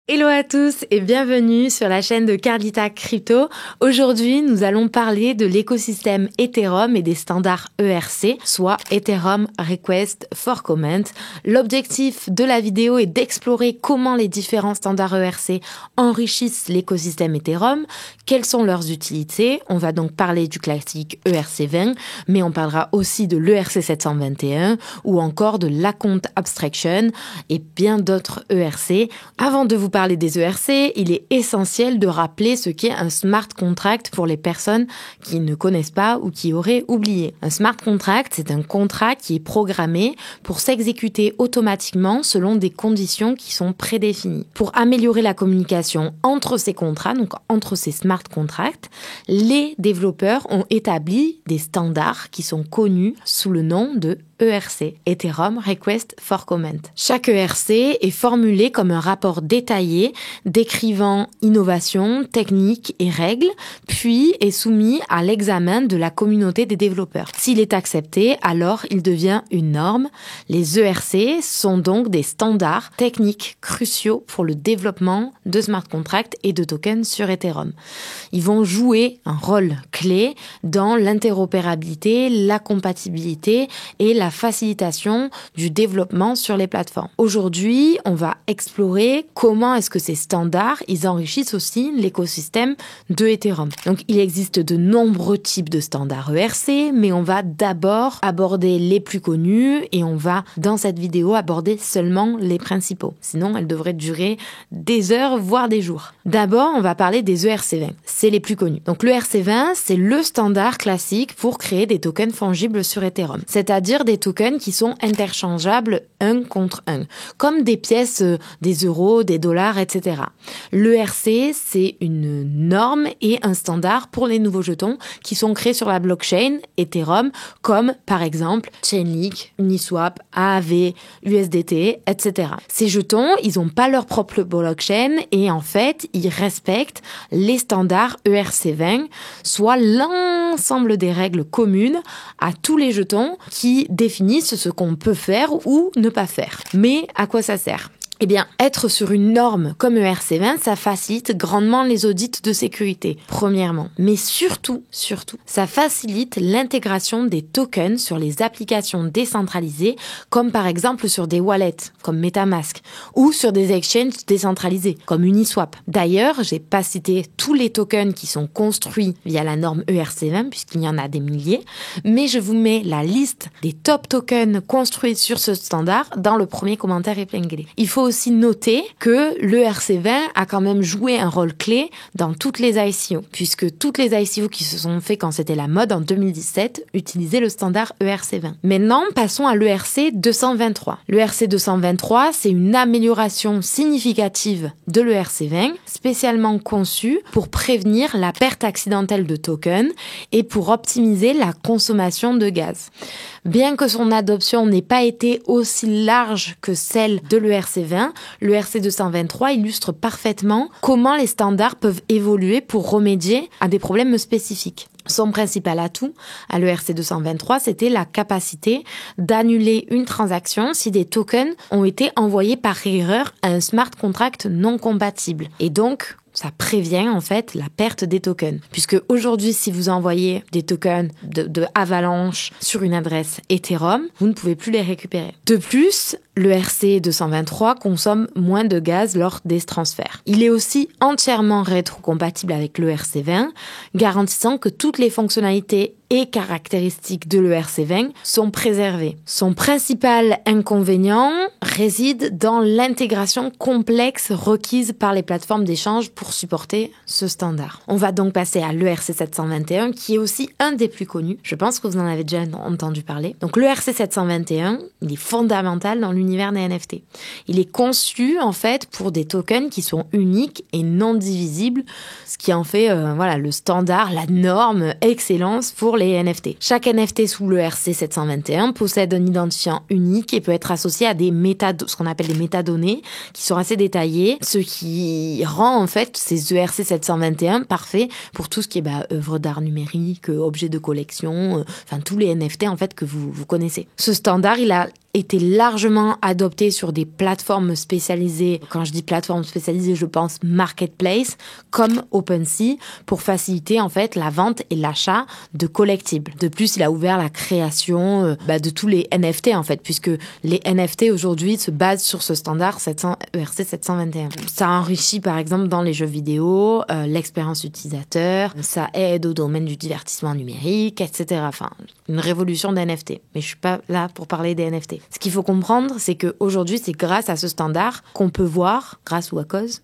Hello à tous et bienvenue sur la chaîne de Carlita Crypto. Aujourd'hui, nous allons parler de l'écosystème Ethereum et des standards ERC, soit Ethereum Request for Comment. L'objectif de la vidéo est d'explorer comment les différents standards ERC enrichissent l'écosystème Ethereum, quelles sont leurs utilités. On va donc parler du classique ERC20, mais on parlera aussi de l'ERC 721 ou encore de l'Account Abstraction et bien d'autres ERC. Avant de vous parler des ERC, il est essentiel de rappeler ce qu'est un smart contract pour les personnes qui ne connaissent pas ou qui auraient oublié. Un smart contract, c'est un contrat qui est programmé pour s'exécuter automatiquement selon des conditions qui sont prédéfinies. Pour améliorer la communication entre ces contrats, donc entre ces smart contracts, les développeurs ont établi des standards qui sont connus sous le nom de ERC, Ethereum Request for Comment. Chaque ERC est formulé comme un rapport détaillé décrivant innovation, techniques et règles, puis est soumis à l'examen de la communauté des développeurs. S'il est accepté, alors il devient une norme. Les ERC sont donc des standards techniques cruciaux pour le développement de smart contracts et de tokens sur Ethereum. Ils vont jouer un rôle clé dans l'interopérabilité, la compatibilité et la facilitation du développement sur les plateformes. Aujourd'hui, on va explorer comment est-ce que ces standards, ils enrichissent aussi l'écosystème de Ethereum. Donc, il existe de nombreux types de standards ERC, mais on va d'abord aborder les plus connus et on va, dans cette vidéo, aborder seulement les principaux. Sinon, elle devrait durer des heures, voire des jours. D'abord, on va parler des ERC20. C'est les plus connus. Donc, l'ERC20, c'est le standard classique pour créer des tokens fongibles sur Ethereum. C'est-à-dire des tokens qui sont interchangeables un contre un, comme des pièces, des euros, des dollars, etc. L'ERC, c'est une norme et un standard pour les nouveaux jetons qui sont créés sur la blockchain Ethereum, comme par exemple Chainlink, Uniswap, AAV, USDT, etc. Ces jetons, ils n'ont pas leur propre blockchain et en fait, ils respectent les standards ERC20, soit l'ensemble des règles communes à tous les jetons qui définissent ce qu'on peut faire ou ne pas faire. Mais à quoi ça sert ? Eh bien, être sur une norme comme ERC20, ça facilite grandement les audits de sécurité, premièrement. Mais surtout, ça facilite l'intégration des tokens sur les applications décentralisées, comme par exemple sur des wallets, comme MetaMask, ou sur des exchanges décentralisés, comme Uniswap. D'ailleurs, j'ai pas cité tous les tokens qui sont construits via la norme ERC20, puisqu'il y en a des milliers, mais je vous mets la liste des top tokens construits sur ce standard dans le premier commentaire épinglé. Il faut aussi noter que l'ERC20 a quand même joué un rôle clé dans toutes les ICO, puisque toutes les ICO qui se sont faites quand c'était la mode en 2017 utilisaient le standard ERC20. Maintenant, passons à l'ERC 223. L'ERC 223, c'est une amélioration significative de l'ERC20, spécialement conçue pour prévenir la perte accidentelle de tokens et pour optimiser la consommation de gaz. Bien que son adoption n'ait pas été aussi large que celle de l'ERC20, l'ERC 223 illustre parfaitement comment les standards peuvent évoluer pour remédier à des problèmes spécifiques. Son principal atout à l'ERC 223, c'était la capacité d'annuler une transaction si des tokens ont été envoyés par erreur à un smart contract non compatible. Et donc, ça prévient en fait la perte des tokens. Puisque aujourd'hui, si vous envoyez des tokens de Avalanche sur une adresse Ethereum, vous ne pouvez plus les récupérer. De plus, l'ERC 223 consomme moins de gaz lors des transferts. Il est aussi entièrement rétrocompatible avec l'ERC20, garantissant que toutes les fonctionnalités et caractéristiques de l'ERC20 sont préservées. Son principal inconvénient réside dans l'intégration complexe requise par les plateformes d'échange pour supporter ce standard. On va donc passer à l'ERC 721 qui est aussi un des plus connus. Je pense que vous en avez déjà entendu parler. Donc l'ERC 721, il est fondamental dans l'univers des NFT. Il est conçu en fait pour des tokens qui sont uniques et non divisibles, ce qui en fait le standard, la norme, excellence pour les NFT. Chaque NFT sous l'ERC 721 possède un identifiant unique et peut être associé à ce qu'on appelle des métadonnées qui sont assez détaillées, ce qui rend en fait ces ERC 721 parfaits pour tout ce qui est œuvres d'art numérique, objets de collection, tous les NFT en fait que vous connaissez. Ce standard, il a été largement adopté sur des plateformes spécialisées. Quand je dis plateformes spécialisées, je pense marketplace, comme OpenSea, pour faciliter en fait la vente et l'achat de collectibles. De plus, il a ouvert la création de tous les NFT en fait, puisque les NFT aujourd'hui se basent sur ce standard ERC 721. Ça enrichit par exemple dans les jeux vidéo, l'expérience utilisateur, ça aide au domaine du divertissement numérique, etc. Enfin, une révolution des NFT. Mais je suis pas là pour parler des NFT. Ce qu'il faut comprendre, c'est qu'aujourd'hui, c'est grâce à ce standard qu'on peut voir, grâce ou à cause,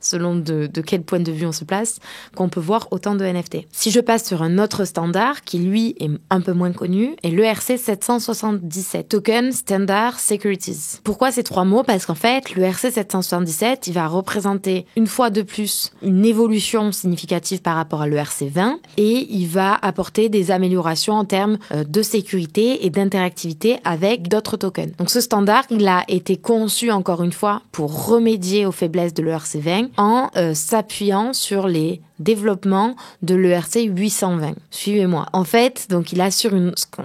selon de quel point de vue on se place, qu'on peut voir autant de NFT. Si je passe sur un autre standard, qui lui est un peu moins connu, est l'ERC 777, Token Standard Securities. Pourquoi ces trois mots? Parce qu'en fait, l'ERC 777, il va représenter une fois de plus une évolution significative par rapport à l'ERC 20 et il va apporter des améliorations en termes de sécurité et d'interactivité avec d'autres tokens. Donc ce standard, il a été conçu encore une fois pour remédier aux faiblesses de l'ERC 20 en s'appuyant sur les développement de l'ERC 820. Suivez-moi. En fait, donc il assure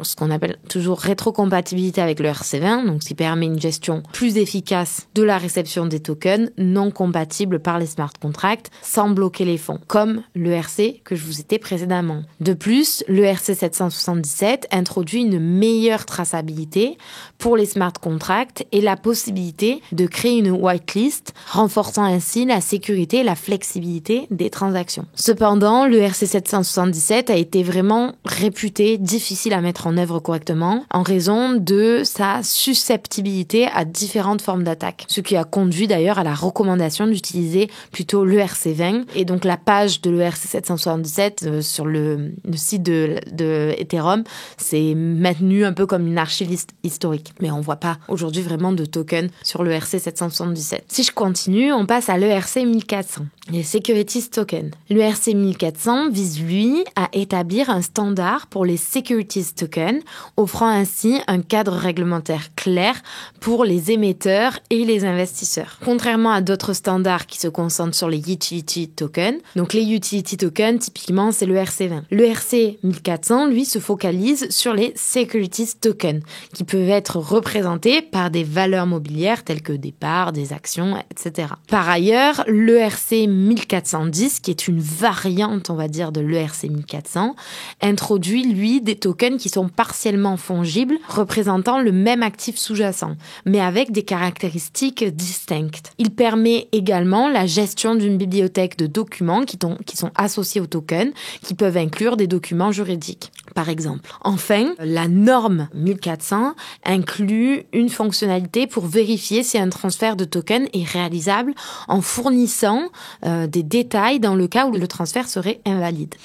ce qu'on appelle toujours rétrocompatibilité avec l'ERC 20, donc ce qui permet une gestion plus efficace de la réception des tokens non compatibles par les smart contracts sans bloquer les fonds, comme l'ERC que je vous ai précédemment. De plus, l'ERC 777 introduit une meilleure traçabilité pour les smart contracts et la possibilité de créer une whitelist, renforçant ainsi la sécurité et la flexibilité des transactions. Cependant, l'ERC 777 a été vraiment réputé difficile à mettre en œuvre correctement en raison de sa susceptibilité à différentes formes d'attaque. Ce qui a conduit d'ailleurs à la recommandation d'utiliser plutôt l'ERC 20. Et donc la page de l'ERC 777 sur le site de Ethereum, c'est maintenu un peu comme une archive historique. Mais on voit pas aujourd'hui vraiment de token sur l'ERC 777. Si je continue, on passe à l'ERC 1400, les Securities Tokens. L'ERC 1400 vise, lui, à établir un standard pour les Securities Tokens, offrant ainsi un cadre réglementaire clair pour les émetteurs et les investisseurs. Contrairement à d'autres standards qui se concentrent sur les Utility Tokens, donc les Utility Tokens, typiquement, c'est l'ERC 20. L'ERC 1400, lui, se focalise sur les Securities Tokens, qui peuvent être représentés par des valeurs mobilières telles que des parts, des actions, etc. Par ailleurs, l'ERC 1410, qui est une variante, on va dire, de l'ERC 1400, introduit, lui, des tokens qui sont partiellement fongibles, représentant le même actif sous-jacent, mais avec des caractéristiques distinctes. Il permet également la gestion d'une bibliothèque de documents qui sont associés aux tokens, qui peuvent inclure des documents juridiques, par exemple. Enfin, la norme 1400 inclut une fonctionnalité pour vérifier si un transfert de token est réalisable en fournissant des détails dans le cas où le transfert serait invalide.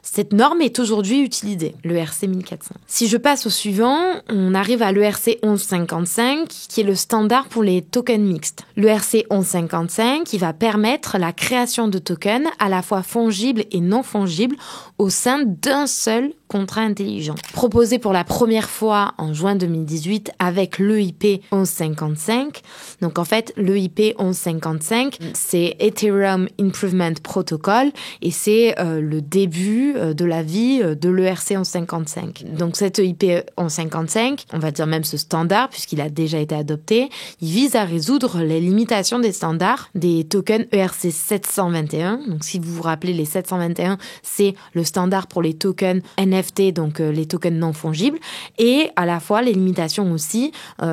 Cette norme est aujourd'hui utilisée, l'ERC 1400. Si je passe au suivant, on arrive à l'ERC 1155, qui est le standard pour les tokens mixtes. L'ERC 1155, qui va permettre la création de tokens à la fois fongibles et non fongibles au sein d'un seul contrat intelligent. Proposé pour la première fois en juin 2018 avec l'EIP 1155. Donc en fait, l'EIP 1155, c'est Ethereum Improvement Protocol et c'est le début de la vie de l'ERC 1155. Donc cette EIP 1155, on va dire même ce standard, puisqu'il a déjà été adopté, il vise à résoudre les limitations des standards des tokens ERC 721. Donc si vous vous rappelez, les 721, c'est le standard pour les tokens NFT, donc les tokens non fongibles, et à la fois les limitations aussi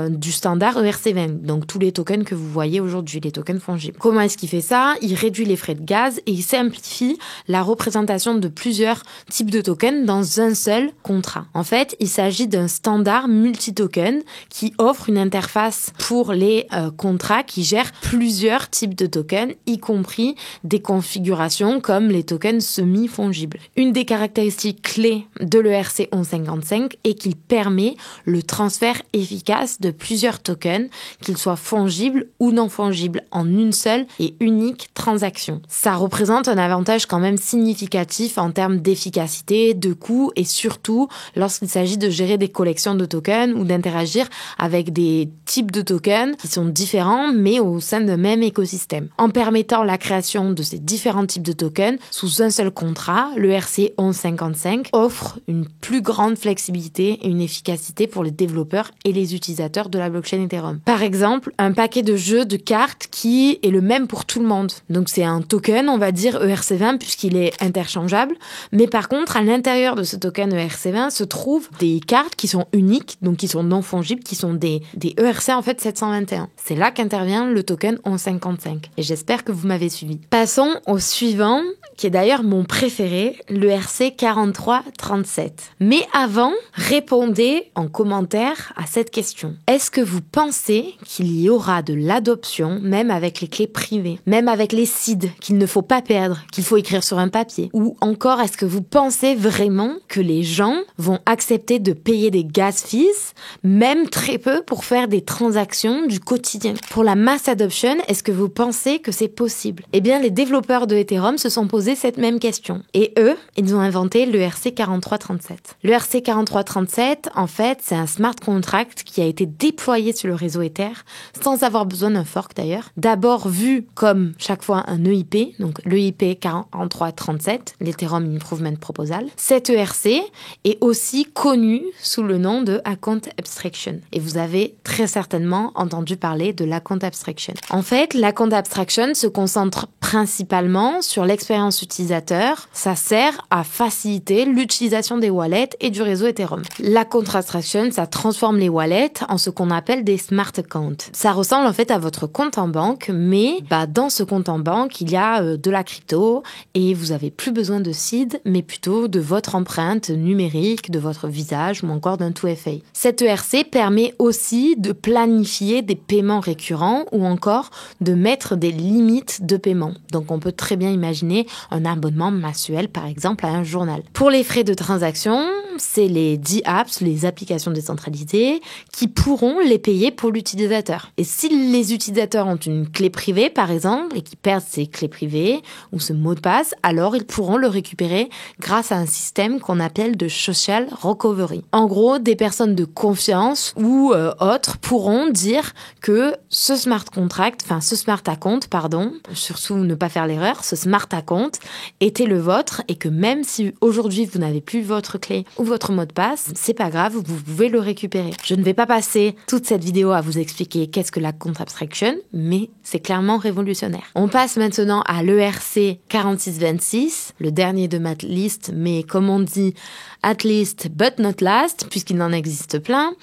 du standard ERC20, donc tous les tokens que vous voyez aujourd'hui, les tokens fongibles. Comment est-ce qu'il fait ça? Il réduit les frais de gaz et il simplifie la représentation de plusieurs types de tokens dans un seul contrat. En fait, il s'agit d'un standard multi-token qui offre une interface pour les contrats qui gèrent plusieurs types de tokens, y compris des configurations comme les tokens semi-fongibles. Une des caractéristiques clés de l'ERC 1155 est qu'il permet le transfert efficace de plusieurs tokens, qu'ils soient fongibles ou non fongibles, en une seule et unique transaction. Ça représente un avantage quand même significatif en termes d'efficacité, de coût et surtout lorsqu'il s'agit de gérer des collections de tokens ou d'interagir avec des types de tokens qui sont différents mais au sein d'un même écosystème. En permettant la création de ces différents types de tokens sous un seul contrat, l'ERC 1155 offre offre une plus grande flexibilité et une efficacité pour les développeurs et les utilisateurs de la blockchain Ethereum. Par exemple, un paquet de jeux de cartes qui est le même pour tout le monde. Donc c'est un token, on va dire ERC20 puisqu'il est interchangeable. Mais par contre, à l'intérieur de ce token ERC20 se trouvent des cartes qui sont uniques, donc qui sont non fongibles, qui sont des ERC en fait 721. C'est là qu'intervient le token 1155. Et j'espère que vous m'avez suivi. Passons au suivant, qui est d'ailleurs mon préféré, le ERC 4337. Mais avant, répondez en commentaire à cette question. Est-ce que vous pensez qu'il y aura de l'adoption, même avec les clés privées, même avec les seeds qu'il ne faut pas perdre, qu'il faut écrire sur un papier? Ou encore, est-ce que vous pensez vraiment que les gens vont accepter de payer des gas fees, même très peu, pour faire des transactions du quotidien? Pour la mass adoption, est-ce que vous pensez que c'est possible? Eh bien, les développeurs de Ethereum se sont posés cette même question. Et eux, ils ont inventé le ERC 4337. Le ERC 4337, en fait, c'est un smart contract qui a été déployé sur le réseau Ether, sans avoir besoin d'un fork d'ailleurs. D'abord vu comme chaque fois un EIP, donc l'EIP 4337, l'Ethereum Improvement Proposal. Cet ERC est aussi connu sous le nom de Account Abstraction. Et vous avez très certainement entendu parler de l'Account Abstraction. En fait, l'Account Abstraction se concentre principalement sur l'expérience utilisateur. Ça sert à faciliter l'utilisation des wallets et du réseau Ethereum. L'Account Abstraction, ça transforme les wallets en ce qu'on appelle des smart accounts. Ça ressemble en fait à votre compte en banque, mais dans ce compte en banque, il y a de la crypto et vous avez plus besoin de seed, mais plutôt de votre empreinte numérique, de votre visage ou encore d'un 2FA. Cet ERC permet aussi de planifier des paiements récurrents ou encore de mettre des limites de paiement. Donc on peut très bien imaginer un abonnement mensuel par exemple à un journal. Pour les frais de transaction, c'est les DApps, les applications décentralisées, qui pourront les payer pour l'utilisateur. Et si les utilisateurs ont une clé privée par exemple et qui perdent ces clés privées ou ce mot de passe, alors ils pourront le récupérer grâce à un système qu'on appelle de social recovery. En gros, des personnes de confiance ou autres pourront dire que ce smart account, surtout ne pas faire l'erreur, ce smart account était le vôtre et que même si aujourd'hui vous n'avez plus votre clé ou votre mot de passe, c'est pas grave, vous pouvez le récupérer. Je ne vais pas passer toute cette vidéo à vous expliquer qu'est-ce que l'Account Abstraction, mais c'est clairement révolutionnaire. On passe maintenant à l'ERC 4626, le dernier de ma liste, mais comme on dit, at least but not last, puisqu'il en existe plein.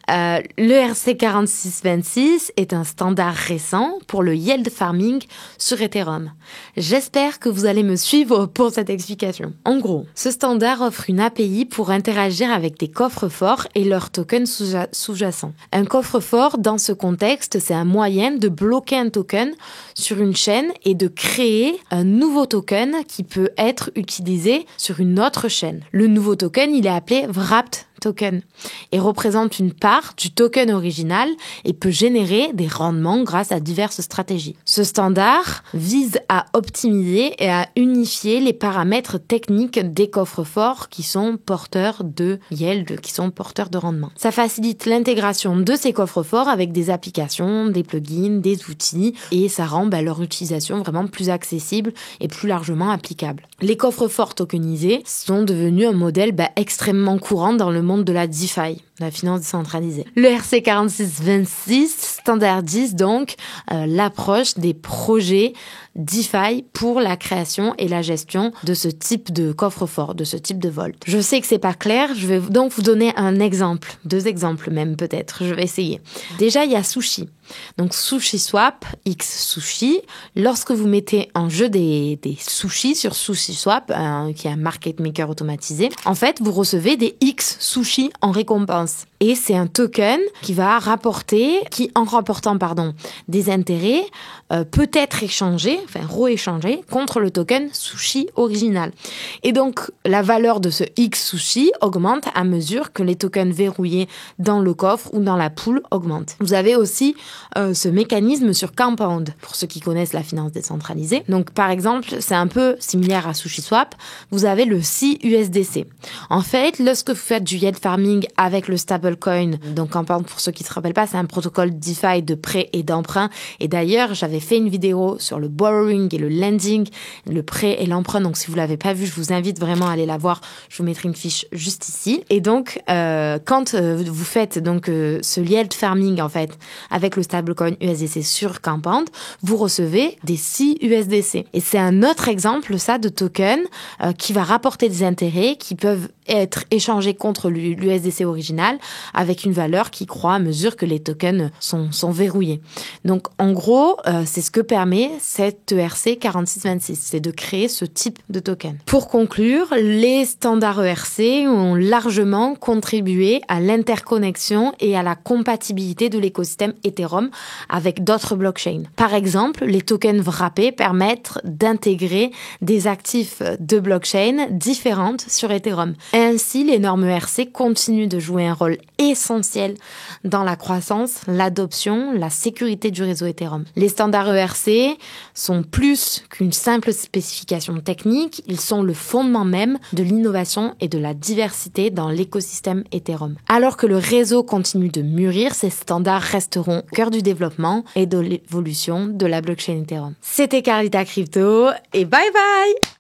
L'ERC 4626 est un standard récent pour le yield farming sur Ethereum. J'espère que vous allez me suivre pour cette explication. En gros, ce standard offre une API pour interagir avec des coffres-forts et leurs tokens sous-jacents. Un coffre-fort, dans ce contexte, c'est un moyen de bloquer un token sur une chaîne et de créer un nouveau token qui peut être utilisé sur une autre chaîne. Le nouveau token, il est appelé Wrapped token et représente une part du token original et peut générer des rendements grâce à diverses stratégies. Ce standard vise à optimiser et à unifier les paramètres techniques des coffres-forts qui sont porteurs de yield, qui sont porteurs de rendement. Ça facilite l'intégration de ces coffres-forts avec des applications, des plugins, des outils et ça rend leur utilisation vraiment plus accessible et plus largement applicable. Les coffres-forts tokenisés sont devenus un modèle extrêmement courant dans le monde de la DeFi, la finance décentralisée. Le RC 4626 standardise donc l'approche des projets DeFi pour la création et la gestion de ce type de coffre-fort, de ce type de vault. Je sais que c'est pas clair, je vais donc vous donner un exemple, 2 exemples même peut-être, je vais essayer. Déjà, il y a Sushi. Donc SushiSwap, X Sushi, lorsque vous mettez en jeu des sushis sur SushiSwap, qui est un market maker automatisé, en fait, vous recevez des X Sushi en récompense. Et c'est un token qui va rapporter, en rapportant des intérêts, peut être échangé, re-échangé contre le token Sushi original. Et donc, la valeur de ce X Sushi augmente à mesure que les tokens verrouillés dans le coffre ou dans la pool augmentent. Vous avez aussi ce mécanisme sur Compound, pour ceux qui connaissent la finance décentralisée. Donc, par exemple, c'est un peu similaire à SushiSwap. Vous avez le CUSDC. En fait, lorsque vous faites du yield farming avec le stable stablecoin. Donc Compound, pour ceux qui ne se rappellent pas, c'est un protocole DeFi de prêt et d'emprunt. Et d'ailleurs, j'avais fait une vidéo sur le borrowing et le lending, le prêt et l'emprunt. Donc si vous l'avez pas vu, je vous invite vraiment à aller la voir. Je vous mettrai une fiche juste ici. Et donc, quand vous faites donc ce yield farming en fait avec le stablecoin USDC sur Compound, vous recevez des CUSDC. Et c'est un autre exemple, ça, de token qui va rapporter des intérêts qui peuvent être échangés contre l'USDC original avec une valeur qui croît à mesure que les tokens sont verrouillés. Donc, en gros, c'est ce que permet cette ERC 4626, c'est de créer ce type de token. Pour conclure, les standards ERC ont largement contribué à l'interconnexion et à la compatibilité de l'écosystème Ethereum avec d'autres blockchains. Par exemple, les tokens wrappés permettent d'intégrer des actifs de blockchain différentes sur Ethereum. Ainsi, les normes ERC continuent de jouer un rôle essentiel dans la croissance, l'adoption, la sécurité du réseau Ethereum. Les standards ERC sont plus qu'une simple spécification technique, ils sont le fondement même de l'innovation et de la diversité dans l'écosystème Ethereum. Alors que le réseau continue de mûrir, ces standards resteront au cœur du développement et de l'évolution de la blockchain Ethereum. C'était Carlita Crypto et bye bye!